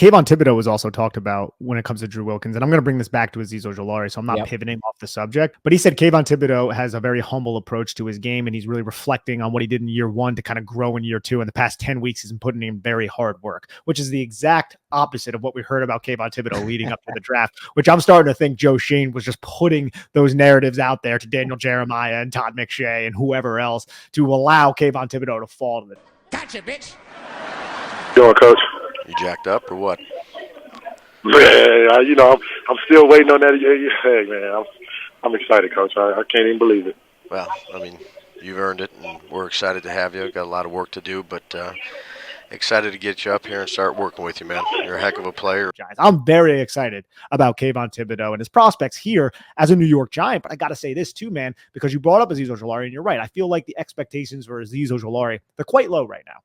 Kayvon Thibodeaux was also talked about when it comes to Drew Wilkins, and I'm going to bring this back to Azeez Ojulari, so I'm not pivoting off the subject, but he said Kayvon Thibodeaux has a very humble approach to his game, and he's really reflecting on what he did in year one to kind of grow in year two. In the past 10 weeks, he's been putting in very hard work, which is the exact opposite of what we heard about Kayvon Thibodeaux leading up to the draft, which I'm starting to think Joe Schoen was just putting those narratives out there to Daniel Jeremiah and Todd McShay and whoever else to allow Kayvon Thibodeaux to fall to the Gotcha, bitch. Doing, Coach? You jacked up or what? Man, I'm still waiting on that. Hey, man, I'm excited, Coach. I can't even believe it. Well, I mean, you've earned it, and we're excited to have you. Got a lot of work to do, but excited to get you up here and start working with you, man. You're a heck of a player. I'm very excited about Kayvon Thibodeaux and his prospects here as a New York Giant. But I got to say this too, man, because you brought up Azeez Ojulari, and you're right. I feel like the expectations for Azeez Ojulari, they're quite low right now.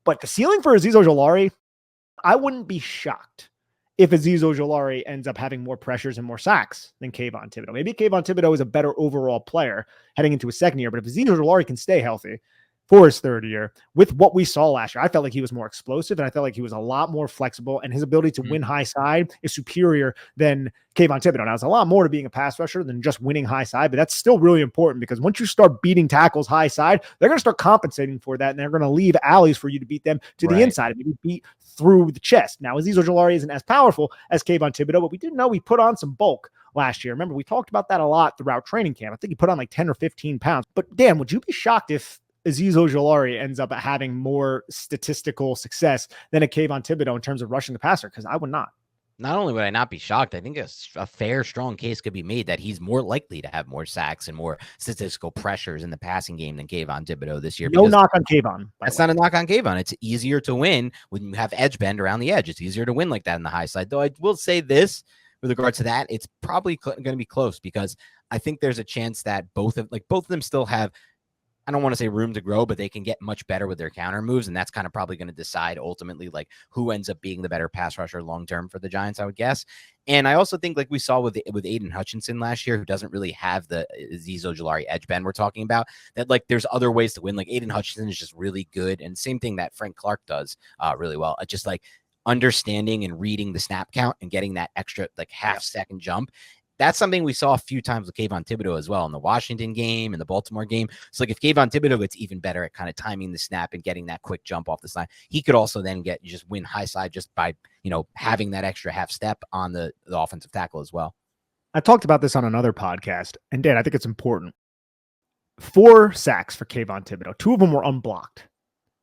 But the ceiling for Azeez Ojulari, I wouldn't be shocked if Azeez Ojulari ends up having more pressures and more sacks than Kayvon Thibodeaux. Maybe Kayvon Thibodeaux is a better overall player heading into his second year, but if Azeez Ojulari can stay healthy for his third year, with what we saw last year, I felt like he was more explosive, and I felt like he was a lot more flexible, and his ability to win high side is superior than Kayvon Thibodeaux. Now, there's a lot more to being a pass rusher than just winning high side, but that's still really important because once you start beating tackles high side, they're going to start compensating for that, and they're going to leave alleys for you to beat them to the inside and maybe beat through the chest. Now, Azeez Ojulari isn't as powerful as Kayvon Thibodeaux, but we did know he put on some bulk last year. Remember, we talked about that a lot throughout training camp. I think he put on like 10 or 15 pounds. But Dan, would you be shocked if Azeez Ojulari ends up having more statistical success than a Kayvon Thibodeaux in terms of rushing the passer? Because I would not. Not only would I not be shocked, I think a fair, strong case could be made that he's more likely to have more sacks and more statistical pressures in the passing game than Kayvon Thibodeaux this year. No knock on Kayvon. That's not a knock on Kayvon. It's easier to win when you have edge bend around the edge. It's easier to win like that in the high side. Though I will say this with regards to that, it's probably going to be close because I think there's a chance that both of them still have, I don't want to say room to grow, but they can get much better with their counter moves, and that's kind of probably going to decide ultimately like who ends up being the better pass rusher long term for the Giants, I would guess. And I also think, like we saw with Aiden Hutchinson last year, who doesn't really have the Azeez Ojulari edge bend we're talking about, that like there's other ways to win. Like Aiden Hutchinson is just really good, and same thing that Frank Clark does really well. Just like understanding and reading the snap count and getting that extra like half second jump. That's something we saw a few times with Kayvon Thibodeaux as well in the Washington game and the Baltimore game. So like if Kayvon Thibodeaux gets even better at kind of timing the snap and getting that quick jump off the side, he could also then just win high side just by, having that extra half step on the offensive tackle as well. I talked about this on another podcast, and Dan, I think it's important. 4 sacks for Kayvon Thibodeaux. 2 of them were unblocked.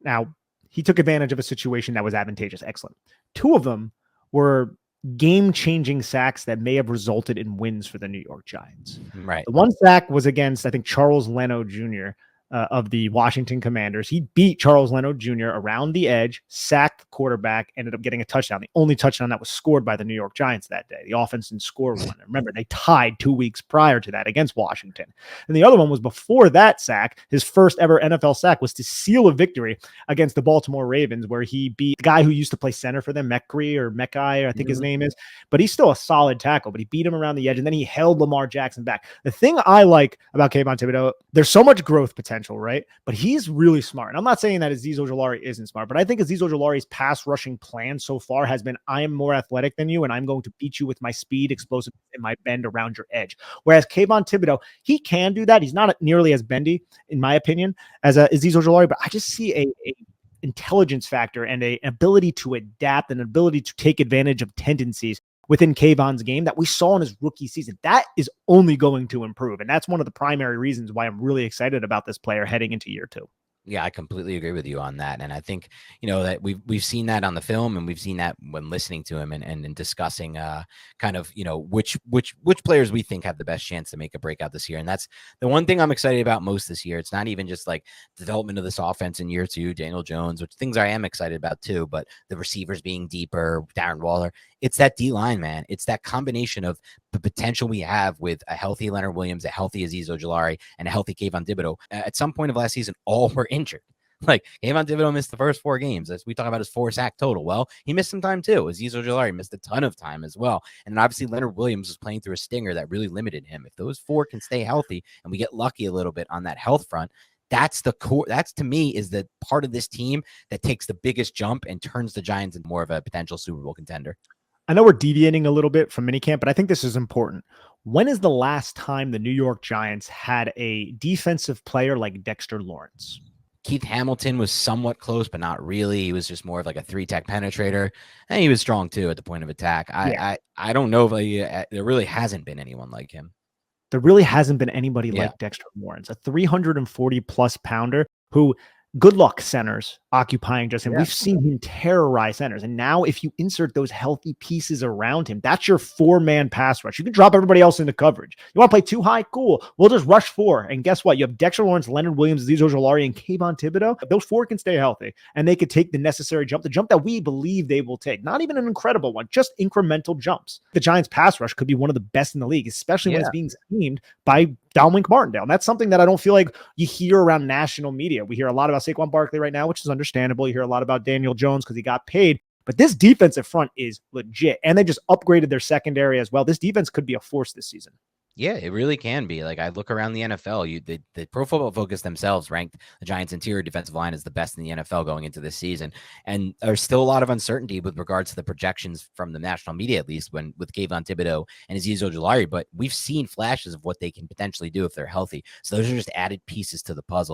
Now, he took advantage of a situation that was advantageous. Excellent. 2 of them were game-changing sacks that may have resulted in wins for the New York Giants. Right. The one sack was against, I think, Charles Leno Jr. Of the Washington Commanders. He beat Charles Leno Jr. around the edge, sacked the quarterback, ended up getting a touchdown. The only touchdown that was scored by the New York Giants that day. The offense didn't score one. Remember, they tied 2 weeks prior to that against Washington. And the other one was before that sack. His first ever NFL sack was to seal a victory against the Baltimore Ravens, where he beat the guy who used to play center for them, Mekai, I think his name is. But he's still a solid tackle, but he beat him around the edge, and then he held Lamar Jackson back. The thing I like about Kayvon Thibodeaux, there's so much growth potential, right? But he's really smart. And I'm not saying that Azeez Ojulari isn't smart, but I think Azeez Ojulari's pass rushing plan so far has been, I am more athletic than you, and I'm going to beat you with my speed, explosive, and my bend around your edge. Whereas Kayvon Thibodeaux, he can do that. He's not nearly as bendy, in my opinion, as Azeez Ojulari, but I just see a intelligence factor and an ability to adapt, an ability to take advantage of tendencies within Kayvon's game that we saw in his rookie season. That is only going to improve. And that's one of the primary reasons why I'm really excited about this player heading into year 2. Yeah, I completely agree with you on that. And I think, that we've seen that on the film, and we've seen that when listening to him and discussing kind of, which players we think have the best chance to make a breakout this year. And that's the one thing I'm excited about most this year. It's not even just like development of this offense in year 2, Daniel Jones, which things I am excited about too, but the receivers being deeper, Darren Waller. It's that D-line, man. It's that combination of the potential we have with a healthy Leonard Williams, a healthy Azeez Ojulari, and a healthy Kayvon Thibodeaux. At some point of last season, all were injured. Like Kayvon Thibodeaux missed the first 4 games. As we talk about his 4 sack total. Well, he missed some time too. Azeez Ojulari missed a ton of time as well. And then obviously Leonard Williams was playing through a stinger that really limited him. If those 4 can stay healthy and we get lucky a little bit on that health front, that's the core. That's, to me, is the part of this team that takes the biggest jump and turns the Giants into more of a potential Super Bowl contender. I know we're deviating a little bit from minicamp, but I think this is important. When is the last time the New York Giants had a defensive player like Dexter Lawrence? Keith Hamilton was somewhat close, but not really. He was just more of like a 3-tech penetrator, and he was strong too at the point of attack. I don't know if there really hasn't been anyone like him. There really hasn't been anybody like Dexter Lawrence, a 340 plus pounder who, good luck centers occupying just him. We've seen him terrorize centers. And now if you insert those healthy pieces around him, that's your 4-man pass rush. You can drop everybody else into coverage. You want to play too high? Cool. We'll just rush 4. And guess what? You have Dexter Lawrence, Leonard Williams, Azeez Ojulari, and Kayvon Thibodeaux. Those 4 can stay healthy, and they could take the necessary jump, the jump that we believe they will take. Not even an incredible one, just incremental jumps. The Giants pass rush could be one of the best in the league, especially when it's being schemed by Dalwink Martindale. And that's something that I don't feel like you hear around national media. We hear a lot about Saquon Barkley right now, which is understandable. You hear a lot about Daniel Jones because he got paid. But this defensive front is legit. And they just upgraded their secondary as well. This defense could be a force this season. Yeah, it really can be. Like, I look around the NFL, the Pro Football Focus themselves ranked the Giants' interior defensive line as the best in the NFL going into this season. And there's still a lot of uncertainty with regards to the projections from the national media, at least with Kayvon Thibodeaux and Azeez Ojulari. But we've seen flashes of what they can potentially do if they're healthy. So those are just added pieces to the puzzle.